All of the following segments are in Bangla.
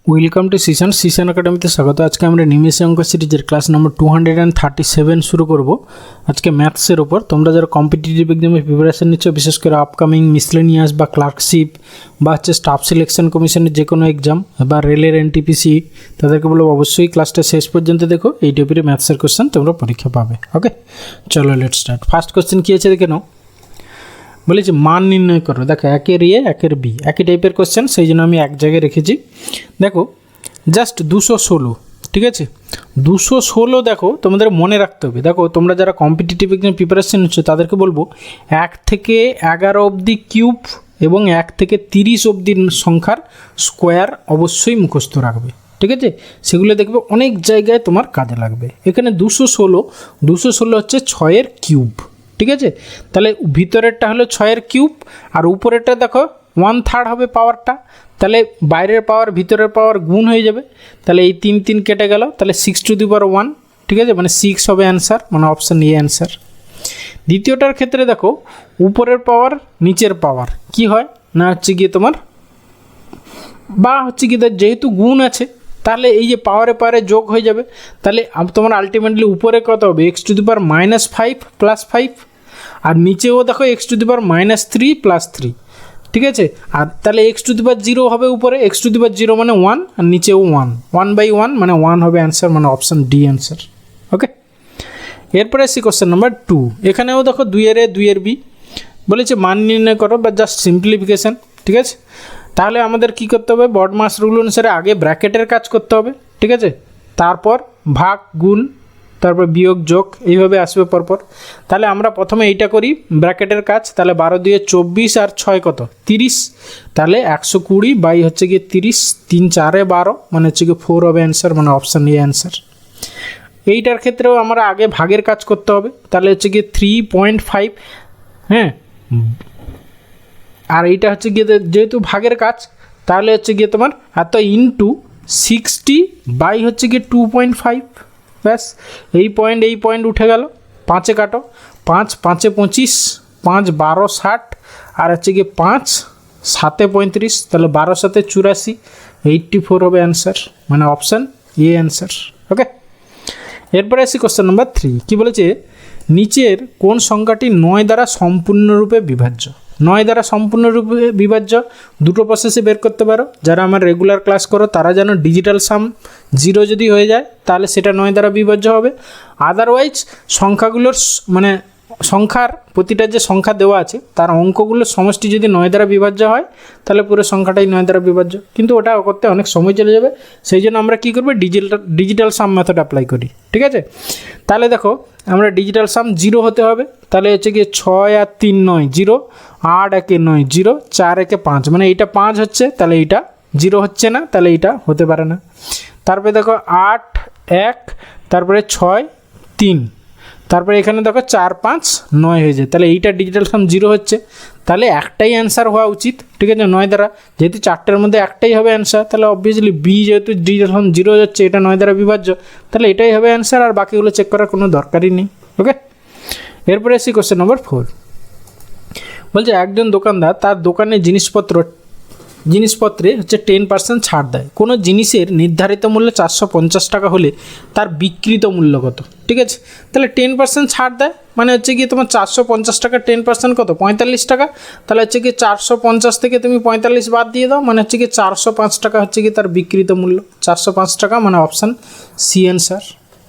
ওয়েলকাম টু সিশন একাডেমিতে স্বাগত। আজকে আমরা নিমেষে অঙ্ক সিরিজের ক্লাস নম্বর 237 শুরু করব। আজকে ম্যাথসের ওপর। তোমরা যারা কম্পিটিটিভ এক্সামের প্রিপারেশন নিচ্ছ, বিশেষ করে আপকামিং মিসলেনিয়াস বা ক্লার্কশিপ বা স্টাফ সিলেকশন কমিশনের যে কোনো এক্সাম বা রেলের এনটিপিসি, তাদেরকে বলবো অবশ্যই ক্লাসটা শেষ পর্যন্ত দেখো। এই টাইপের ম্যাথসের কোশ্চেন তোমরা পরীক্ষা পাবে। ওকে, চলো লেট স্টার্ট। ফার্স্ট কোশ্চেন কী আছে দেখে নাও। বলেছি মান নির্ণয় করো। দেখো একের এ একের বি একই টাইপের কোশ্চেন, সেই জন্য আমি এক জায়গায় রেখেছি। দেখো জাস্ট 216, ঠিক আছে? 216 দেখো তোমাদের মনে রাখতে হবে। দেখো তোমরা যারা কম্পিটিটিভ এক্সাম প্রিপারেশন নিচ্ছ তাদেরকে বলবো 1 থেকে 11 অবধি কিউব এবং 1 থেকে 30 অবধি সংখ্যার স্কোয়ার অবশ্যই মুখস্থ রাখবে, ঠিক আছে? সেগুলো দেখবে অনেক জায়গায় তোমার কাজে লাগবে। এখানে 216 হচ্ছে 6-এর কিউব, ঠিক আছে? তাহলে ভিতরেরটা হলো 6-এর কিউব আর উপরেরটা দেখো 1/3 হবে পাওয়ারটা। তাহলে বাইরের পাওয়ার ভিতরের পাওয়ার গুণ হয়ে যাবে। তাহলে এই 3 কেটে গেল, তাহলে 6⁻1, ঠিক আছে? মানে 6 হবে অ্যান্সার, মানে অপশান এ অ্যান্সার। দ্বিতীয়টার ক্ষেত্রে দেখো উপরের পাওয়ার নিচের পাওয়ার কি হয় না, হচ্ছে গিয়ে তোমার বা হচ্ছে গিয়ে যেহেতু গুণ আছে তাহলে এই যে পাওয়ারে যোগ হয়ে যাবে। তাহলে তোমার আলটিমেটলি উপরে কত হবে, x⁻5 + 5, আর নিচেও দেখো x⁻3 + 3, ঠিক আছে? আর তাহলে x⁻0 হবে উপরে, x⁻0 মানে 1 আর নিচেও 1/1 মানে 1 হবে অ্যান্সার, মানে অপশান ডি অ্যান্সার। ওকে, এরপরে আসি কোশ্চেন নাম্বার 2। এখানেও দেখো 2-এর এ 2-এর বি বলেছে মান নির্ণয় করো বা জাস্ট সিম্পলিফিকেশান, ঠিক আছে? তাহলে আমাদের কি করতে হবে, বডমাস রুল অনুসারে আগে ব্র্যাকেটের কাজ করতে হবে, ঠিক আছে? তারপর ভাগ গুণ, তারপর বিয়োগ যোগ, এইভাবে আসবে পরপর। তাহলে আমরা প্রথমে এইটা করি ব্র্যাকেটের কাজ। তাহলে 12 দিয়ে 24 আর 6 কত 30, তাহলে 120 বাই হচ্ছে গিয়ে 30, 3×4 = 12, মানে হচ্ছে গিয়ে 4 হবে অ্যান্সার, মানে অপশান এ অ্যান্সার। এইটার ক্ষেত্রেও আমরা আগে ভাগের কাজ করতে হবে। তাহলে হচ্ছে গিয়ে 3.5, হ্যাঁ, আর এইটা হচ্ছে গিয়ে যেহেতু ভাগের কাজ তাহলে হচ্ছে গিয়ে তোমার এত ইন্টু 60 বাই হচ্ছে গিয়ে 2.5, ব্যাস। এই পয়েন্ট উঠে গেল, 5-এ কাটো, 5 5-এ 25, 5 12 60, আর হচ্ছে গিয়ে 5 7-এ 35, তাহলে 12 7-এ 84, 84 হবে অ্যান্সার, মানে অপশান এ অ্যান্সার। ওকে, এরপরে আসি কোশ্চেন নাম্বার 3। কী বলেছে, নিচের কোন সংখ্যাটি 9 দ্বারা সম্পূর্ণরূপে বিভাজ্য? 9 দ্বারা সম্পূর্ণরূপে বিভাজ্য দুটো প্রসেসে বের করতে পারো। যারা আমার রেগুলার ক্লাস করো তারা জানো ডিজিটাল সাম 0 যদি হয়ে যায় তাহলে সেটা 9 দ্বারা বিভাজ্য হবে। আদারওয়াইজ সংখ্যাগুলোর মানে সংখ্যার প্রতিটা যে সংখ্যা দেওয়া আছে তার অঙ্কগুলোর সমষ্টি যদি 9 দ্বারা বিভাজ্য হয় তাহলে পুরো সংখ্যাটাই 9 দ্বারা বিভাজ্য, কিন্তু ওটা করতে অনেক সময় চলে যাবে। সেই জন্য আমরা কী করবো, ডিজিটাল সাম মেথড অ্যাপ্লাই করি, ঠিক আছে? তাহলে দেখো আমরা ডিজিটাল সাম 0 হতে হবে। তাহলে হচ্ছে গিয়ে 6 আর 3 9 0, 8 1 9 0, 4 1 5, মানে এইটা 5 হচ্ছে, তাহলে এইটা 0 হচ্ছে না, তাহলে এইটা হতে পারে না। তারপরে দেখো 8 1, তারপরে 6 3, তারপরে এখানে দেখো 4 5 9 হয়ে যায়, তাহলে এইটা ডিজিটাল সাম 0 হচ্ছে। তাহলে একটাই অ্যান্সার হওয়া উচিত, ঠিক আছে? 9 দ্বারা, যেহেতু 4টের মধ্যে একটাই হবে অ্যান্সার, তাহলে অবভিয়াসলি বি যেহেতু ডিজিটাল সাম 0 হচ্ছে, এটা 9 দ্বারা বিভাজ্য, তাহলে এটাই হবে অ্যান্সার, আর বাকিগুলো চেক করার কোনো দরকারই নেই। ওকে, এরপরে আসি কোশ্চেন নম্বর 4। বলছে একজন দোকানদার তার দোকানের জিনিসপত্রে হচ্ছে 10% ছাড় দেয়। কোনো জিনিসের নির্ধারিত মূল্য 450 টাকা হলে তার বিক্রিত মূল্য কত? ঠিক আছে, তাহলে 10% ছাড় দেয় মানে হচ্ছে গিয়ে তোমার 450 টাকা 10% কত 45 টাকা। তাহলে হচ্ছে গিয়ে 450 থেকে তুমি 45 বাদ দিয়ে দাও, মানে হচ্ছে গিয়ে 405 টাকা হচ্ছে গিয়ে তার বিক্রিত মূল্য, 405 টাকা, মানে অপশান সি অ্যান্সার,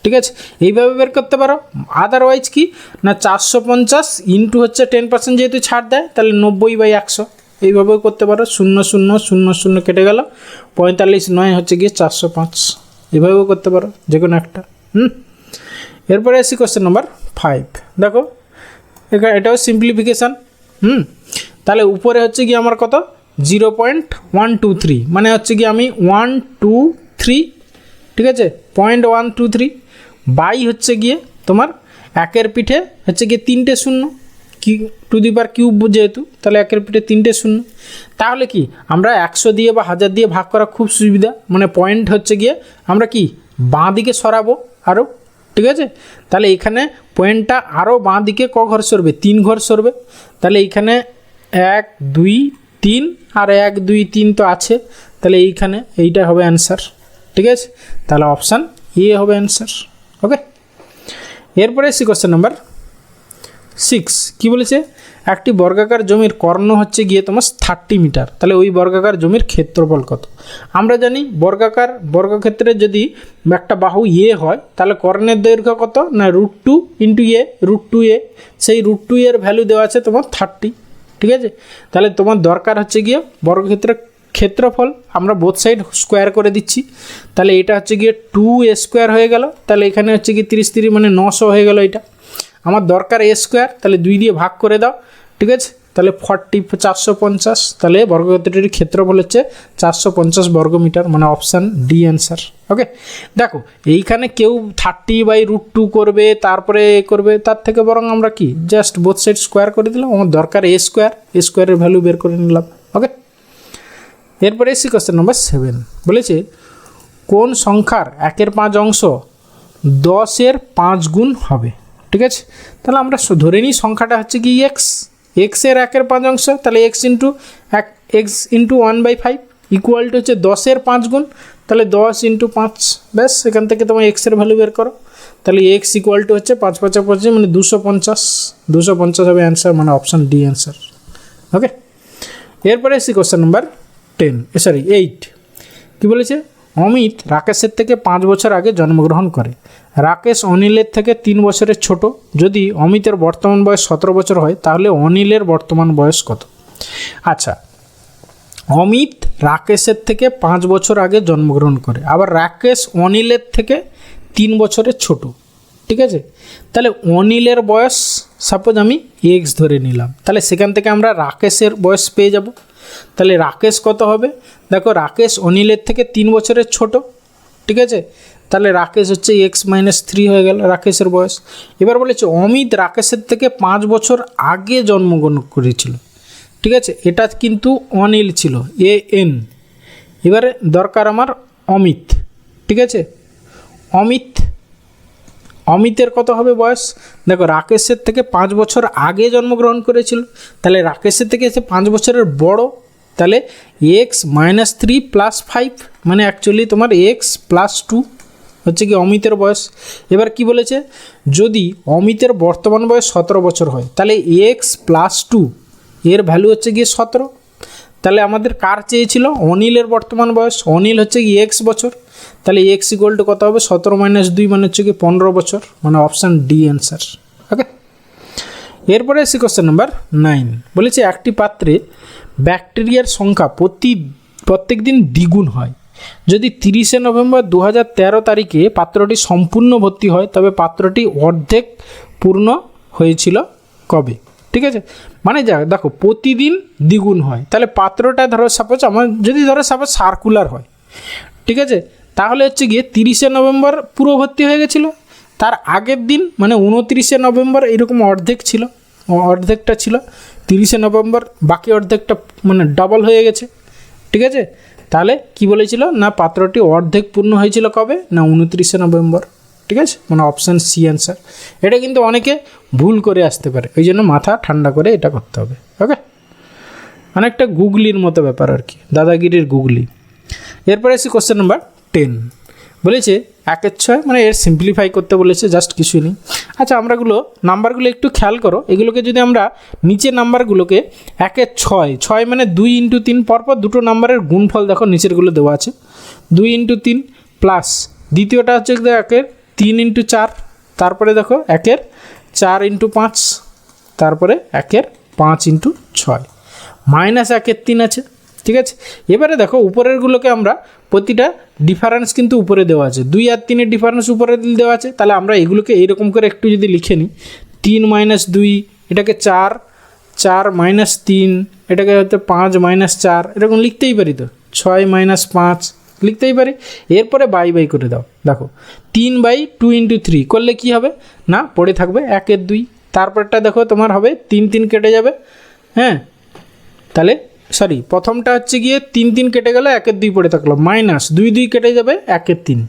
ঠিক আছে? এইভাবে বের করতে পারো। আদারওয়াইজ কি না, 450 ইন্টু হচ্ছে 10% যেহেতু ছাড় দেয় তাহলে 90/100, এইভাবেও করতে পারো। 0 0 0 0 কেটে গেল, 45 9 হচ্ছে গিয়ে 405, এভাবেও করতে পারো যে কোনো একটা। এরপরে আসি কোশ্চেন নাম্বার 5। দেখো এটাও সিম্পলিফিকেশান। তাহলে উপরে হচ্ছে গিয়ে আমার কত 0.123, মানে হচ্ছে গিয়ে আমি 123, ঠিক আছে, 0.123 বাই হচ্ছে গিয়ে তোমার 1-এর পিঠে হচ্ছে গিয়ে 3টে শূন্য, টু দি পাওয়ার কিউব যেহেতু, তাহলে 1-এর পিঠে 3টে শূন্য। তাহলে কি আমরা 100 দিয়ে বা 1000 দিয়ে ভাগ করা খুব সুবিধা, মানে পয়েন্ট হচ্ছে গিয়ে আমরা কি বাঁ দিকে সরাবো আরও, ঠিক আছে? তাহলে এখানে পয়েন্টটা আরও বাঁ দিকে ক ঘর সরবে, 3 ঘর সরবে। তাহলে এইখানে 1 2 3 আর 1 2 3 তো আছে, তাহলে এইখানে এইটা হবে অ্যান্সার, ঠিক আছে? তাহলে অপশান এ হবে অ্যান্সার। ওকে, এরপরে এসছি কোশ্চেন নাম্বার 6। কী বলেছে? একটি বর্গাকার জমির কর্ণ হচ্ছে গিয়ে তোমার 30 মিটার, তাহলে ওই বর্গাকার জমির ক্ষেত্রফল কত? আমরা জানি বর্গক্ষেত্রে যদি একটা বাহু এ হয় তাহলে কর্ণের দৈর্ঘ্য কত না √2 ইন্টু এ, √2a। সেই √2 এর ভ্যালু দেওয়া আছে তোমার 30, ঠিক আছে? তাহলে তোমার দরকার হচ্ছে গিয়ে বর্গক্ষেত্রের ক্ষেত্রফল, আমরা বোথ সাইড স্কোয়ার করে দিচ্ছি। তাহলে এটা হচ্ছে গিয়ে 2a² হয়ে গেল, তাহলে এখানে হচ্ছে গিয়ে 30 মানে 900 হয়ে গেল। এটা আমার দরকার a², তাহলে 2 দিয়ে ভাগ করে দাও, ঠিক আছে? তাহলে 450, তাহলে বর্গক্ষেত্রটির ক্ষেত্রফল হচ্ছে 450 বর্গমিটার, মানে অপশান ডি অ্যান্সার। ওকে, দেখো এইখানে কেউ 30/√2 করবে, তারপরে করবে, তার থেকে বরং আমরা কি জাস্ট বোথ সাইড স্কোয়ার করে দিলাম। আমার দরকার a², ভ্যালু বের করে নিলাম। ওকে, এরপরে এসি কোশ্চেন নাম্বার 7। বলেছে কোন সংখ্যার 1/5 অংশ 10-এর 5 গুণ হবে, ঠিক আছে? তাহলে আমরা ধরে নিই সংখ্যাটা হচ্ছে কি এক্সের 1/5 অংশ, তাহলে x ইন্টু 1/5 ইকুয়াল টু হচ্ছে 10-এর 5 গুণ, তাহলে 10 × 5, ব্যাস এখান থেকে তোমার এক্সের ভ্যালু বের করো। তাহলে এক্স ইকুয়াল টু হচ্ছে 5 × 5 = 25, মানে 250 হবে অ্যান্সার, মানে অপশান ডি অ্যান্সার। ওকে, এরপরে এসি কোশ্চেন নাম্বার 8। কী বলেছে? অমিত রাকেশের থেকে 5 বছর আগে জন্মগ্রহণ করে। রাকেশ অনিলের থেকে 3 বছরের ছোট। যদি অমিতের বর্তমান বয়স 17 বছর হয় তাহলে অনিলের বর্তমান বয়স কত? আচ্ছা, অমিত রাকেশের থেকে 5 বছর আগে জন্মগ্রহণ করে, আবার রাকেশ অনিলের থেকে 3 বছরের ছোট, ঠিক আছে? তাহলে অনিলের বয়স সাপোজ আমি এক্স ধরে নিলাম, তাহলে সেখান থেকে আমরা রাকেশের বয়স পেয়ে যাব। তাহলে রাকেশ কত হবে? দেখো রাকেশ অনিলের থেকে 3 বছরের ছোট, ঠিক আছে? তাহলে রাকেশ হচ্ছে x-3 হয়ে গেল রাকেশের বয়স। এবার বলেছে অমিত রাকেশের থেকে 5 বছর আগে জন্মগ্রহণ করেছিল, ঠিক আছে? এটা কিন্তু অনিল ছিল, AN। এবারে দরকার আমার অমিত, ঠিক আছে? অমিতের কত হবে বয়স? দেখো রাকেশের থেকে 5 বছর আগে জন্মগ্রহণ করেছিল, তাহলে রাকেশের থেকে সে 5 বছরের বড়, তাহলে x-3 + 5 মানে অ্যাকচুয়ালি তোমার x+2 হচ্ছে কি অমিতের বয়স। এবার কি বলেছে? যদি অমিতের বর্তমান বয়স 17 বছর হয় তাহলে x+2 এর ভ্যালু হচ্ছে গিয়ে 17। তাহলে আমাদের কার চেয়েছিল? অনিলের বর্তমান বয়স। অনিল হচ্ছে কি x বছর, তাহলে x = কত হবে? 17 - 2 মানে হচ্ছে কি 15 বছর, মানে অপশান ডি অ্যান্সার। ওকে, এরপরে এসে কোশ্চেন নাম্বার 9। বলেছে একটি পাত্রে ব্যাকটেরিয়ার সংখ্যা প্রত্যেক দিন দ্বিগুণ হয়। যদি 30শে নভেম্বর 2013 তারিখে পাত্রটি সম্পূর্ণ ভর্তি হয় তবে পাত্রটি অর্ধেক পূর্ণ হয়েছিল কবে? ঠিক আছে, মানে দেখো প্রতিদিন দ্বিগুণ হয়, তাহলে পাত্রটা ধরো সাপোজ সাপোজ সার্কুলার হয়, ঠিক আছে? তাহলে হচ্ছে গিয়ে 30শে নভেম্বর পুরো ভর্তি হয়ে গেছিলো, তার আগের দিন মানে 29শে নভেম্বর এরকম অর্ধেকটা ছিল, 30শে নভেম্বর বাকি অর্ধেকটা মানে ডাবল হয়ে গেছে, ঠিক আছে? তাহলে কি বলেছিল না পাত্রটি অর্ধেক পূর্ণ হয়েছিল কবে? না 29শে নভেম্বর, ঠিক আছে? মানে অপশান সি অ্যান্সার। এটা কিন্তু অনেকে ভুল করে আসতে পারে, ওই জন্য মাথা ঠান্ডা করে এটা করতে হবে। ওকে, অনেকটা গুগলির মতো ব্যাপার আর কি, দাদাগিরির গুগলি। এরপরে এসে কোশ্চেন নাম্বার 10। বলেছে 1/6 মানে এর সিম্পলিফাই করতে বলেছে, জাস্ট কিছুই নেই। আচ্ছা নাম্বারগুলো একটু খেয়াল করো, এগুলোকে যদি আমরা নিচের নাম্বারগুলোকে 1/6 মানে 2 × 3 পরপর দুটো নাম্বারের গুণফল দেখো নিচেরগুলো দেওয়া আছে, 2 × 3 প্লাস দ্বিতীয়টা হচ্ছে 3 × 4, তারপরে দেখো 4 × 5, তারপরে 5 × 6 মাইনাস 3 আছে, ঠিক আছে? এবারে দেখো উপরেরগুলোকে আমরা প্রতিটা ডিফারেন্স কিন্তু উপরে দেওয়া আছে, 2 আর 3 ডিফারেন্স উপরে দেওয়া আছে, তাহলে আমরা এগুলোকে এইরকম করে একটু যদি লিখে নিই, 3 - 2 এটাকে 4 - 3 এটাকে হয়তো 5 - 4 এরকম লিখতেই পারি, তো 6 - 5 লিখতেই পারি। এরপরে বাই করে দাও, দেখো 3/2 × 3 করলে কি হবে না পড়ে থাকবে 1/2, তারপরটা দেখো তোমার হবে 3 কেটে যাবে, হ্যাঁ? তাহলে প্রথমটা হচ্ছে গিয়ে 3 কেটে গেল, 1/2 পড়ে থাকলো, মাইনাস 2 কেটে যাবে 1/3,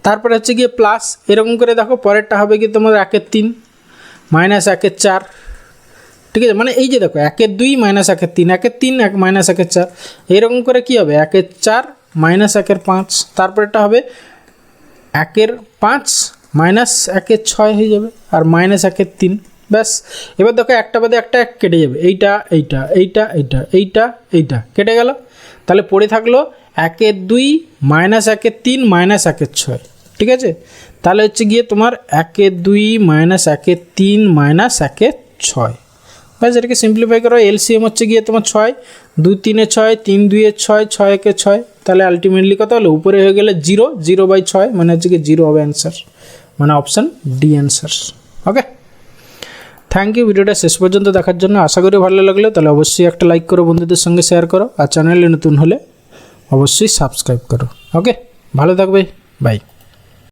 তারপরে হচ্ছে গিয়ে প্লাস এরকম করে দেখো পরেরটা হবে কি তোমার 1/3 মাইনাস 1/4, ঠিক আছে, মানে এই যে দেখো 1 2 মাইনাস 1 3, 1 3 1 মাইনাস 1 4, এইরকম করে কী হবে 1 4 মাইনাস 1 5, তারপরেটা হবে 1 5 মাইনাস 1 6 হয়ে যাবে, আর মাইনাস 1 3, ব্যাস। এবার দেখো একটা বাদে একটা 1 কেটে যাবে, এইটা এইটা এইটা এইটা এইটা এইটা কেটে গেল, তাহলে পড়ে থাকলো 1 2 মাইনাস 1 3 মাইনাস 1 6, ঠিক আছে। তাহলে হচ্ছে গিয়ে তোমার 1 2 মাইনাস 1 3 মাইনাস 1 6, ব্যাস। এটাকে সিম্পলিফাই করো, এলসিএম হচ্ছে গিয়ে তোমার 6, 2 3 6, 3 2 6, 6 1 6, তাহলে আলটিমেটলি কত হলো, উপরে হয়ে গেলে 0, 0/6 মানে হচ্ছে কি 0 হবে অ্যান্সার, মানে option D answer. Okay, thank you ভিডিওটা শেষ পর্যন্ত দেখার জন্য। আশা করি ভালো লাগলো, তাহলে অবশ্যই একটা লাইক করো, বন্ধুদের সঙ্গে শেয়ার করো, আর চ্যানেলে নতুন হলে অবশ্যই সাবস্ক্রাইব করো। ওকে, ভালো থাকবে, বাই।